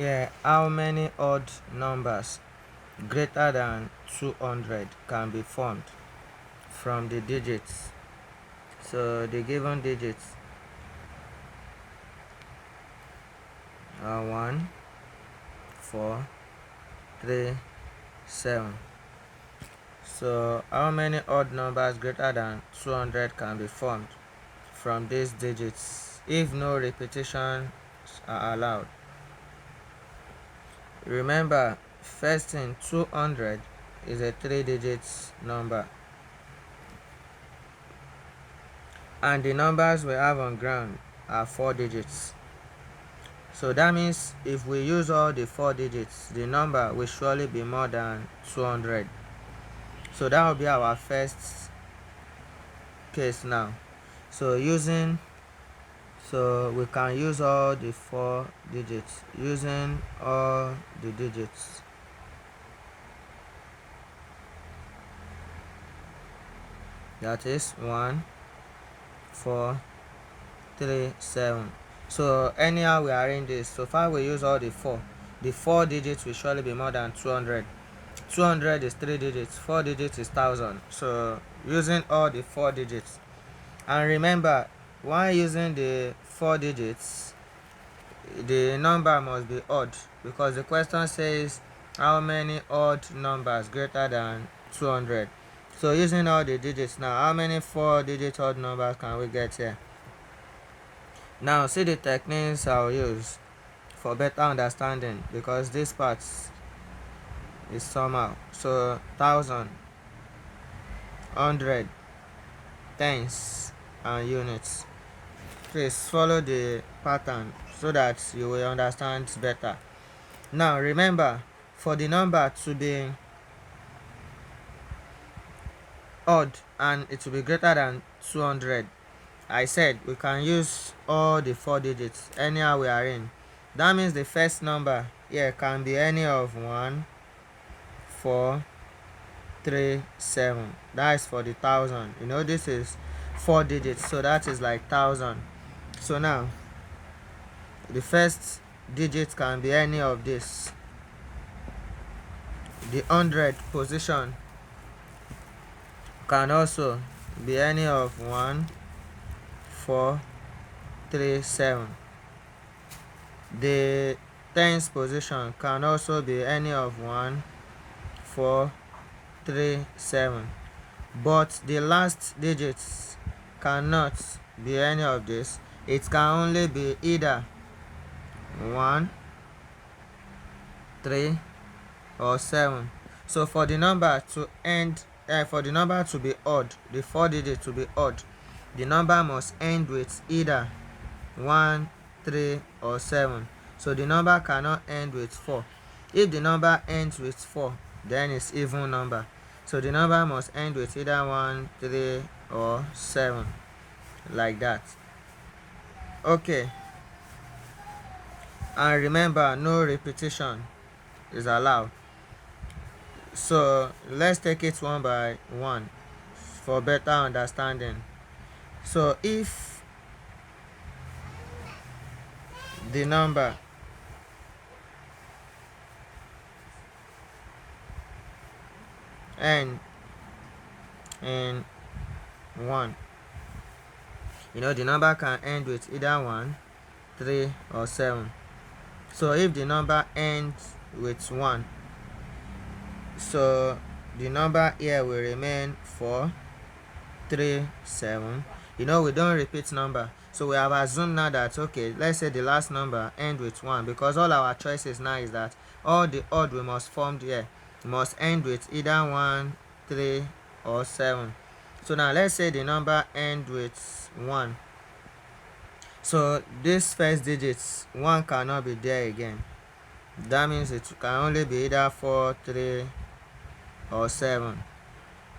Yeah, how many odd numbers greater than 200 can be formed from the digits? So the given digits are 1, 4, 3, 7. So how many odd numbers greater than 200 can be formed from these digits if no repetitions are allowed? Remember, first thing, 200 is a 3-digit number, and the numbers we have on ground are 4 digits. So that means if we use all the 4 digits, the number will surely be more than 200. So that will be our first case now. So we can use all the 4 digits, using all the digits. That is 1, 4, 3, 7. So anyhow we arrange this, so far we use all the 4. The 4 digits will surely be more than 200. 200 is 3 digits, 4 digits is 1000. So using all the 4 digits, and remember, while using the 4 digits, the number must be odd, because the question says how many odd numbers greater than 200. So using all the digits now, how many 4-digit odd numbers can we get here? Now see the techniques I'll use for better understanding, because this part is somehow. So 1000, 100, tens, and units. Please follow the pattern so that you will understand better. Now remember, for the number to be odd and it will be greater than 200, I said we can use all the 4 digits anyhow we are in. That means the first number here can be any of 1, 4, 3, 7. That is for the 1000. This is 4 digits, so that is like 1000. So now the first digit can be any of this. The 100 position can also be any of 1, 4, 3, 7. The tens position can also be any of 1, 4, 3, 7. But the last digits cannot be any of this. It can only be either 1, 3, or 7. So for the number to be odd, the 4 digits to be odd, the number must end with either 1, 3, or 7. So the number cannot end with 4. If the number ends with 4, then it's even number. So the number must end with either 1, 3, or 7, like that. Okay, and remember, no repetition is allowed. So let's take it one by one for better understanding. So if the number end in 1, the number can end with either 1, 3, or 7. So if the number ends with 1, so the number here will remain 4, 3, 7. We don't repeat number, so we have assumed now that, okay, let's say the last number end with 1, because all our choices now is that all the odd we must form here must end with either 1, 3, or 7. So now let's say the number end with 1. So this first digits 1 cannot be there again. That means it can only be either 4, 3, or 7.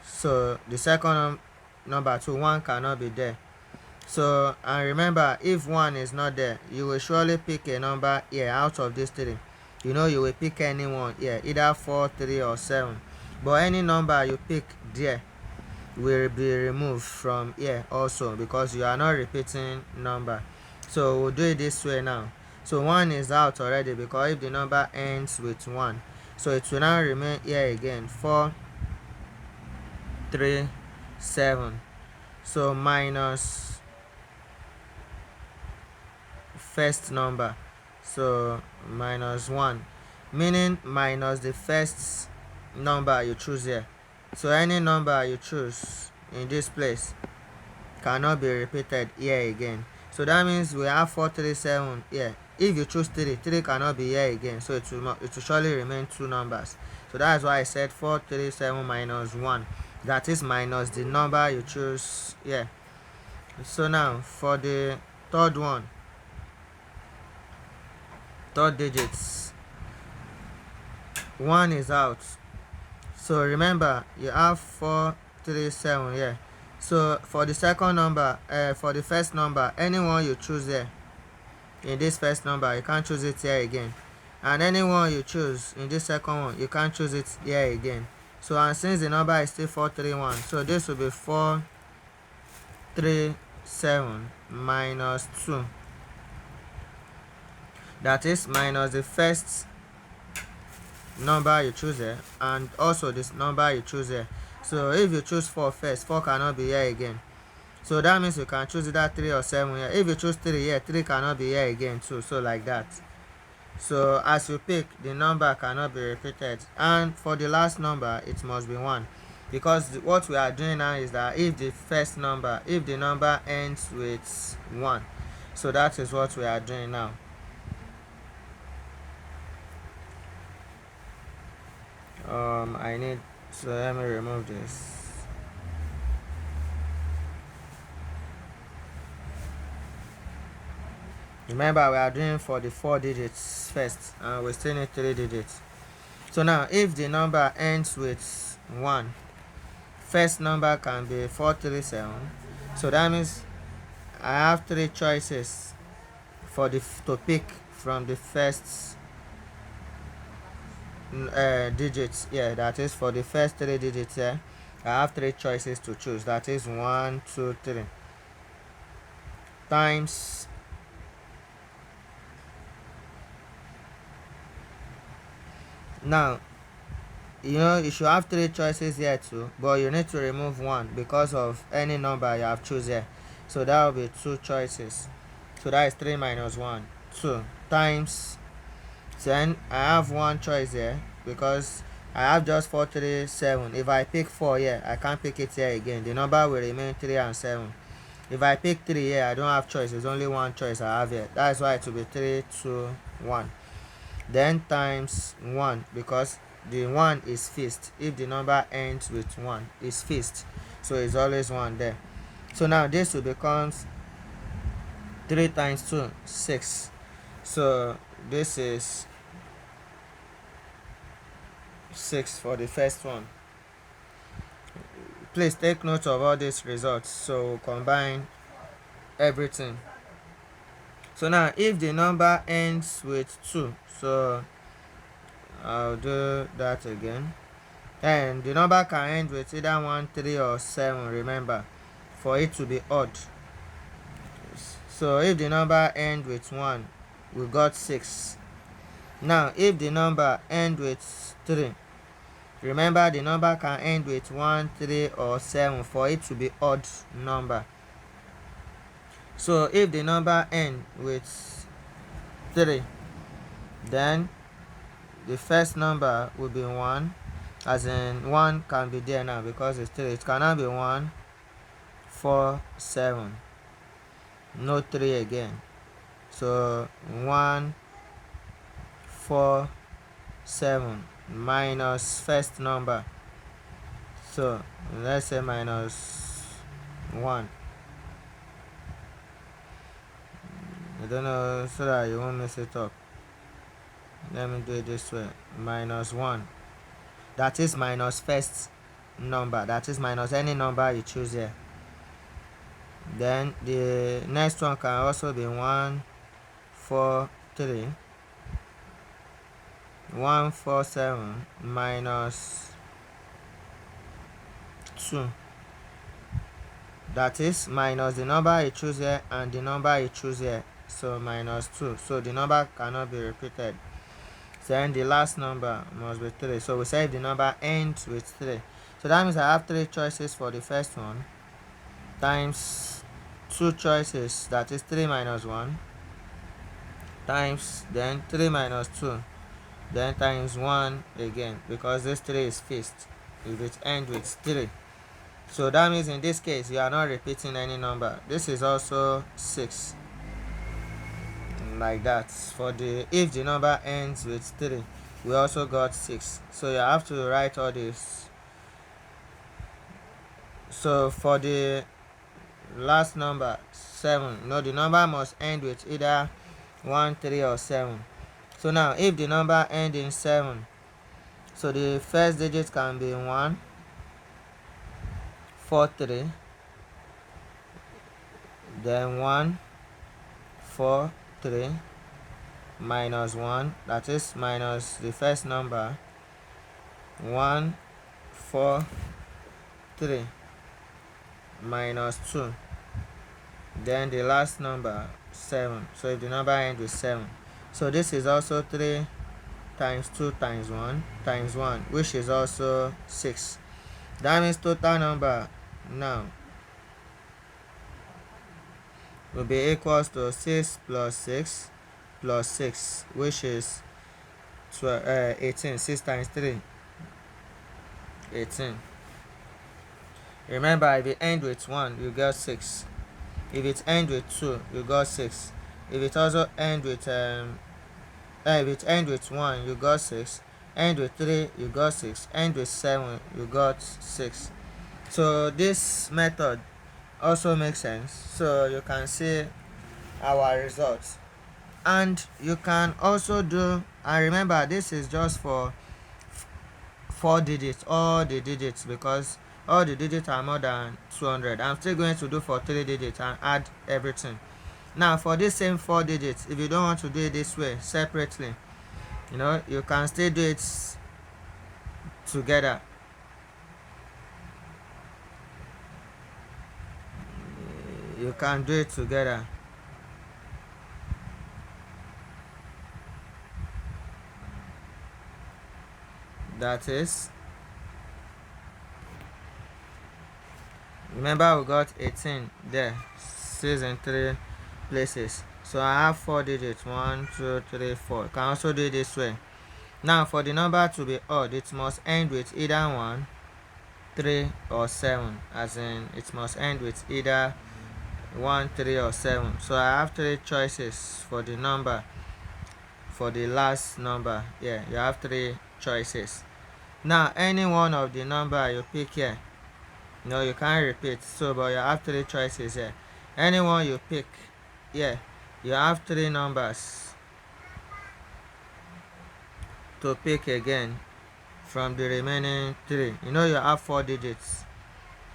So the second number 2, 1 cannot be there. So, and remember, if 1 is not there, you will surely pick a number here out of these 3. You will pick any one here, either 4, 3, or 7. But any number you pick there will be removed from here also, because you are not repeating number. So we'll do it this way now. So 1 is out already because if the number ends with 1. So it will now remain here again 4, 3, 7. So minus first number, so minus 1, meaning minus the first number you choose here. So any number you choose in this place cannot be repeated here again. So that means we have 437 here. If you choose 3 cannot be here again, so it will surely remain 2 numbers. So that's why I said 437 minus 1, that is minus the number you choose here. So now for the third one, third digits, 1 is out. So remember you have 437 here. So for the second number, for the first number, anyone you choose here in this first number, you can't choose it here again. And anyone you choose in this second one, you can't choose it here again. So and since the number is still 431, so this will be 437 minus 2. That is minus the first number you choose here and also this number you choose here. So if you choose 4 first, 4 cannot be here again. So that means you can choose either 3 or 7 here. If you choose 3 here, 3 cannot be here again too. So like that. So as you pick, the number cannot be repeated. And for the last number, it must be 1. Because what we are doing now is that if the first number, if the number ends with 1. So that is what we are doing now. I need, so let me remove this. Remember, we are doing for the 4 digits first, and we still need 3 digits. So now if the number ends with 1, first number can be 437. So that means I have 3 choices for the to pick from the first digits here. That is for the first 3 digits here. I have 3 choices to choose. That is 1, 2, 3 times now. You should have 3 choices here too, but you need to remove 1 because of any number you have chosen here. So that will be 2 choices. So that is 3 minus 1, 2 times. Then I have 1 choice here because I have just 437. If I pick 4 here, I can't pick it here again. The number will remain 3 and 7. If I pick 3 here, I don't have choice. It's only 1 choice I have here. That's why it will be 3, 2, 1. Then times 1 because the 1 is fixed. If the number ends with 1, it's fixed. So it's always 1 there. So now this will become 3 times 2, 6. So this is 6 for the first one. Please take note of all these results. So we'll combine everything. So now if the number ends with 2, so I'll do that again. And the number can end with either 1, 3 or 7, remember, for it to be odd. So if the number ends with 1, we got 6. Now if the number ends with 3, remember the number can end with 1, 3 or 7 for it to be odd number. So if the number ends with 3, then the first number will be 1, as in 1 can be there now because it's 3. It cannot be 1, 4, 7. No 3 again. So 1, 4, 7 minus first number. So let's say minus 1. I don't know, so that you won't mess it up. Let me do it this way. Minus 1. That is minus first number. That is minus any number you choose here. Then the next one can also be 1, 4, 3. 1, 4, 7 minus 2. That is minus the number you choose here and the number you choose here. so minus 2, so the number cannot be repeated. Then the last number must be 3, so we say if the number ends with 3. So that means I have 3 choices for the first one, times 2 choices, that is 3 minus 1, times then 3 minus 2, then times 1 again, because this 3 is fixed if it ends with 3. So that means in this case you are not repeating any number. This is also 6, like that. For the if the number ends with 3, we also got 6, so you have to write all this. So for the last number 7, no, the number must end with either 1, 3 or 7. So now if the number ends in 7, so the first digit can be 1, 4, 3, then 1, 4, 3, minus 1, that is minus the first number, 1, 4, 3, minus 2, then the last number 7. So if the number ends with 7, so this is also 3 times 2 times 1 times 1, which is also 6. That means total number now will be equals to 6 plus 6 plus 6, which is 18. 6 times 3, 18. Remember, if it ends with 1, you got 6. If it ends with 2, you got 6. If it also ends with if it ends with 1, you got 6. End with 3, you got 6. End with 7, you got 6. So this method also makes sense. So you can see our results, and you can also do, and remember this is just for 4 digits, all the digits, because all the digits are more than 200. I'm still going to do for 3 digits and add everything. Now for this same 4 digits, if you don't want to do it this way separately, you can still do it together. You can do it together. That is, remember we got 18 there, 6 in 3 places. So I have 4 digits, 1, 2, 3, 4. You can also do it this way. Now for the number to be odd, it must end with either 1, 3 or 7, as in it must end with either 1, 3 or 7. So I have 3 choices for the number. For the last number, you have 3 choices. Now any one of the number you pick here, you can't repeat, so but you have 3 choices here. Anyone you pick here, you have 3 numbers to pick again from the remaining 3. You have 4 digits,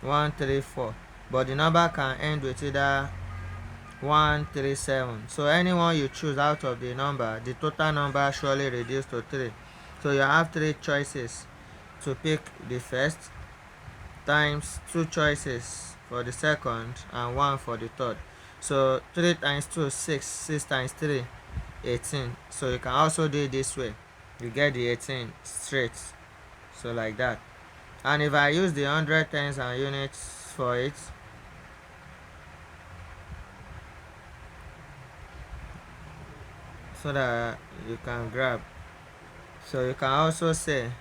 1, 3, 4, but the number can end with either 1, 3, 7. So anyone you choose out of the number, the total number surely reduced to 3. So you have 3 choices to pick the first, times 2 choices for the second, and 1 for the third. So 3 times 2, 6. 6 times 3, 18. So you can also do it this way. You get the 18 straight. So like that. And if I use the 100 tens and units for it, so that you can grab. So you can also say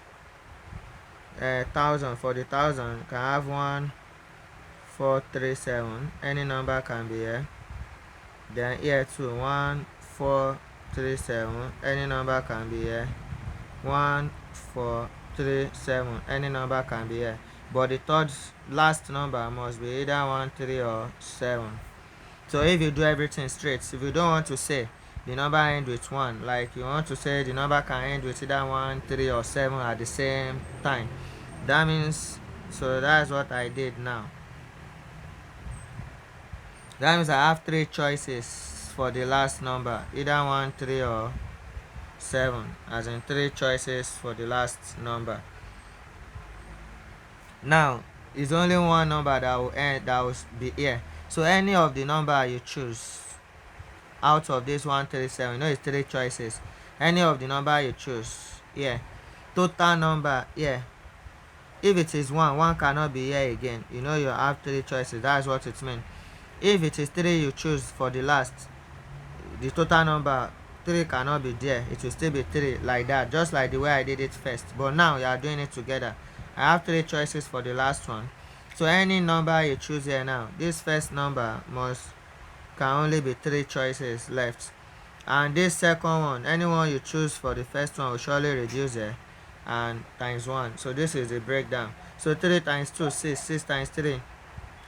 1000. For the 1000, you can have 1, 4, 3, 7. Any number can be here. Then here too, 1, 4, 3, 7. Any number can be here. 1, 4, 3, 7. Any number can be here. But the third last number must be either 1, 3 or 7. So if you do everything straight, if you don't want to say the number end with 1, like you want to say the number can end with either 1, 3 or 7 at the same time, that means, so that's what I did now. That means I have 3 choices for the last number, either 1, 3 or 7, as in 3 choices for the last number. Now it's only one number that will be here, so any of the number you choose out of this 137, you know it's three choices. Any of the number you choose, yeah. Total number, yeah. If it is 1, 1 cannot be here again. You know you have three choices. That's what it means. If it is 3 you choose for the last, the total number 3 cannot be there. It will still be 3 like that, just like the way I did it first. But now you are doing it together. I have 3 choices for the last one. So any number you choose here now, this first number can only be 3 choices left. And this second one, anyone you choose for the first one will surely reduce here and times 1. So this is the breakdown. So 3 times 2, 6. 6 times 3,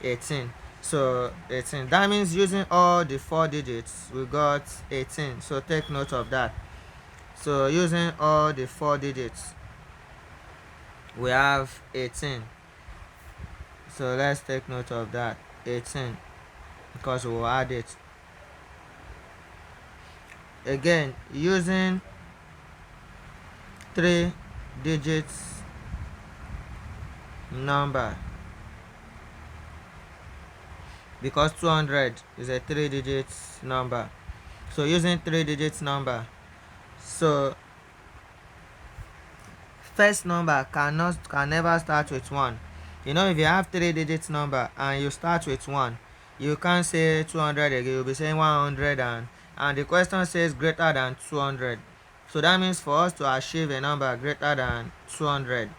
18. So 18. That means using all the 4 digits, we got 18. So take note of that. So using all the 4 digits, we have 18. So let's take note of that. 18. Because we will add it. Again, using 3 digits number, because 200 is a 3 digits number. So using 3 digits number, so first number can never start with 1. You know, if you have 3 digits number and you start with 1, you can't say 200 again. You'll be saying 100, and the question says greater than 200. So that means for us to achieve a number greater than 200,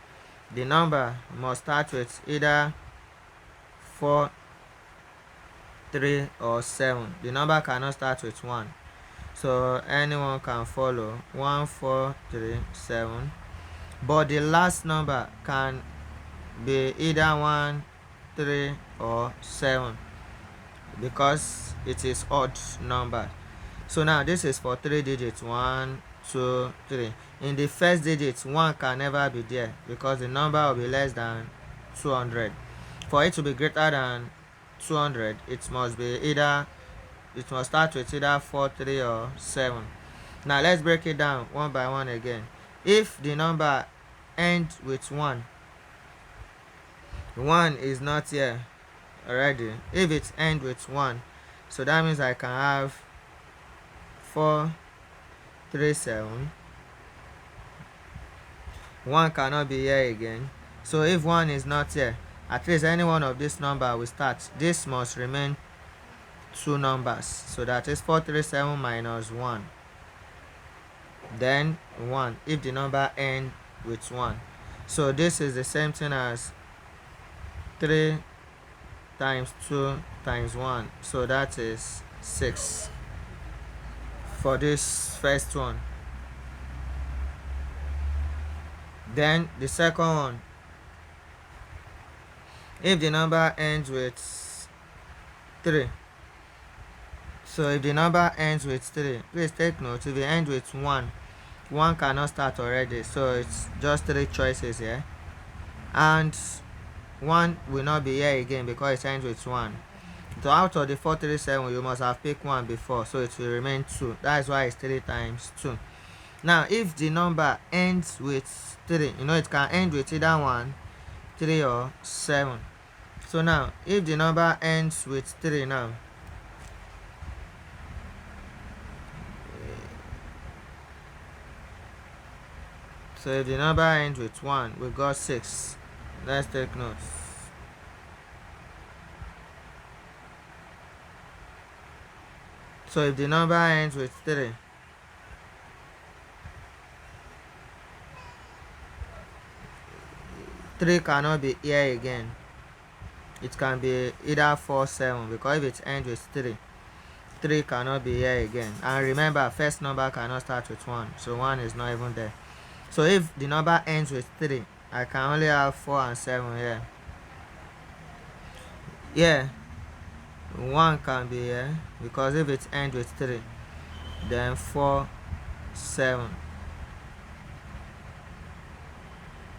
the number must start with either 4, 3 or 7. The number cannot start with 1. So anyone can follow 1, 4, 3, 7. But the last number can be either 1, 3 or 7, because it is odd number. So now this is for 3 digits. 1, 2, 3. In the first digit, 1 can never be there because the number will be less than 200. For it to be greater than 200, it must start with either 4, 3 or 7. Now let's break it down one by one again. If the number ends with 1, 1 is not here already. If it ends with 1, so that means I can have 4, 3, 7. 1 cannot be here again. So if 1 is not here, at least any one of this number will start. This must remain 2 numbers. So that is 437 minus 1. Then 1 if the number ends with 1. So this is the same thing as 3 times 2 times 1. So that is 6 for this first one. Then the second one, if the number ends with 3. So if the number ends with 3, please take note, if it ends with 1, 1 cannot start already. So it's just 3 choices here. And 1 will not be here again because it ends with 1. So out of the 437, you must have picked 1 before. So it will remain 2. That is why it's 3 times 2. Now if the number ends with 3, you know it can end with either 1, 3 or 7. So now if the number ends with 3 now, so if the number ends with 1, we got 6. Let's take notes. So if the number ends with 3, three cannot be here again. It can be either 4, 7, because if it ends with 3, 3 cannot be here again. And remember, first number cannot start with 1, so 1 is not even there. So if the number ends with 3, I can only have 4 and 7 here. Yeah, 1 can be here, because if it ends with 3, then 4, 7.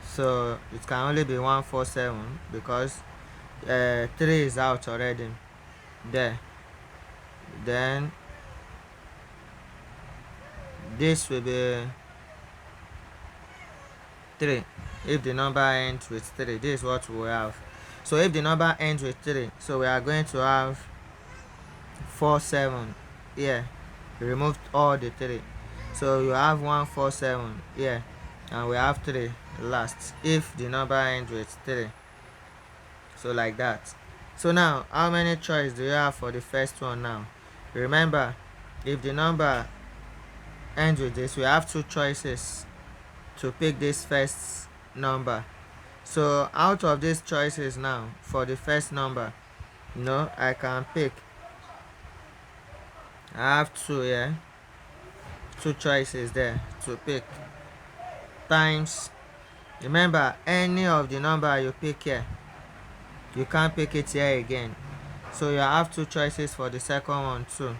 So it can only be 1, 4, 7, because 3 is out already there. Then this will be 3. If the number ends with 3, this is what we have. So if the number ends with 3, so we are going to have 4, 7 here. remove all the 3. So you have 147 here, and we have 3 last if the number ends with 3. So like that. So now, how many choices do you have for the first one now? Remember, if the number ends with this, we have 2 choices to pick this first number. So out of these choices now, for the first number, I can pick. I have 2 here, 2 choices there to pick, times. Remember, any of the number you pick here, you can't pick it here again. So you have 2 choices for the second one too.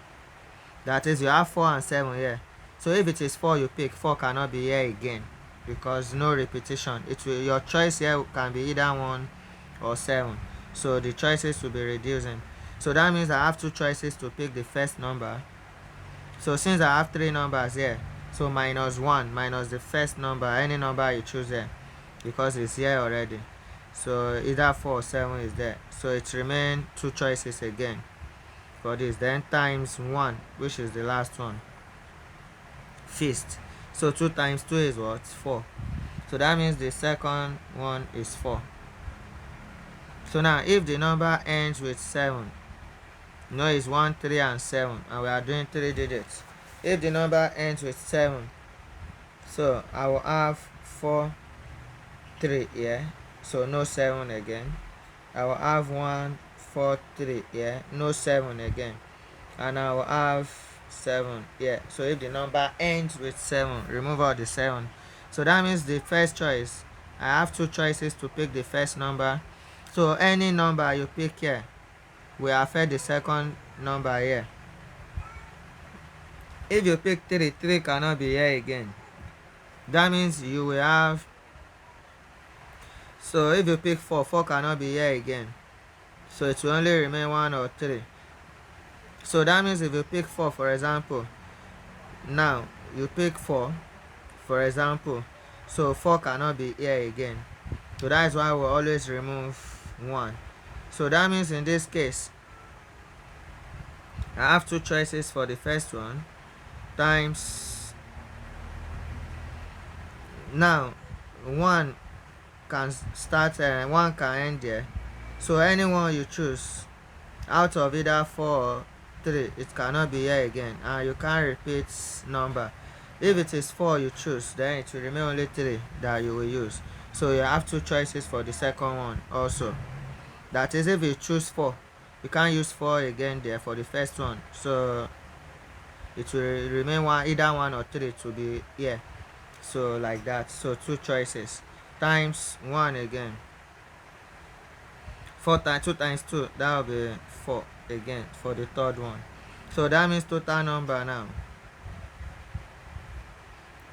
That is, you have 4 and 7 here. So if it is 4 you pick, 4 cannot be here again because no repetition. Your choice here can be either 1 or 7. So the choices will be reducing. So that means I have 2 choices to pick the first number. So since I have 3 numbers here, so -1 minus the first number, any number you choose here, because it's here already. So either 4 or 7 is there. So it remains 2 choices again for this. Then times 1, which is the last one, fifth. So 2 times 2 is what? 4. So that means the second one is 4. So now if the number ends with 7, it's 1, 3 and 7, and we are doing 3 digits. If the number ends with 7, so I will have 4, 3 here, so no 7 again. I will have 1, 4, 3 here, no 7 again, and I will have 7 here. So if the number ends with 7, remove all the 7. So that means the first choice, I have 2 choices to pick the first number. So any number you pick here will affect the second number here. If you pick 3, 3 cannot be here again. That means you will have, so if you pick 4, 4 cannot be here again. So it will only remain 1 or 3. So that means if you pick 4, for example, now you pick 4, for example, so 4 cannot be here again. So that is why we always remove 1. So that means in this case, I have 2 choices for the first one, times, now 1 can start and 1 can end there. So anyone you choose out of either 4 or 3, it cannot be here again, and you can't repeat number. If it is 4 you choose, then it will remain only 3 that you will use. So you have 2 choices for the second one also. That is, if you choose 4, you can't use 4 again there for the first one. So it will remain either 1 or 3 to be here. So like that. So 2 choices times 1 again. 4 times 2 times 2, that will be 4 again for the third one. So that means total number now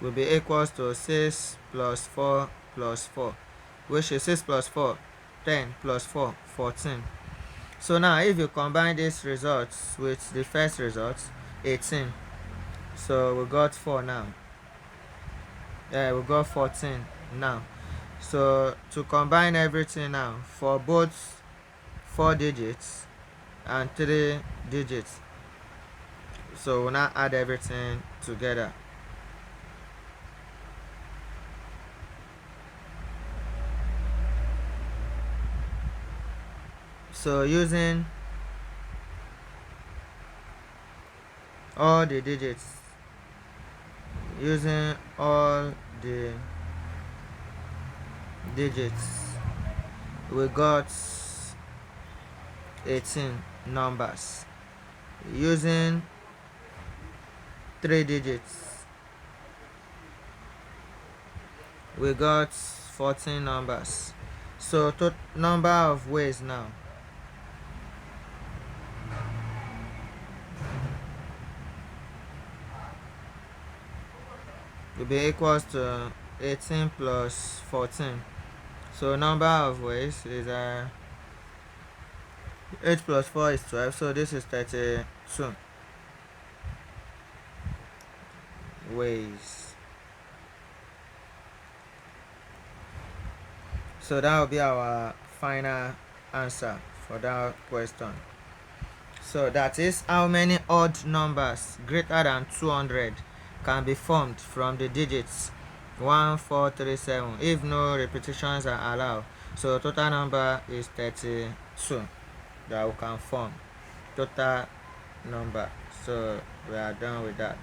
will be equals to 6 plus 4 plus 4, which is 6 plus 4, 10 plus 4, 14. So now if you combine these results with the first result, 18. So we got 4 now. We got 14 now. So to combine everything now for both 4 digits and 3 digits, so we'll now add everything together. So using all the digits, we got 18 numbers. Using 3 digits, we got 14 numbers. So number of ways now will be equals to 18 plus 14. So number of ways is 8 plus 4 is 12, so this is 32 ways. So that will be our final answer for that question. So that is how many odd numbers greater than 200 can be formed from the digits 1, 4, 3, 7 if no repetitions are allowed. So total number is 32 that we can form. Total number. So we are done with that.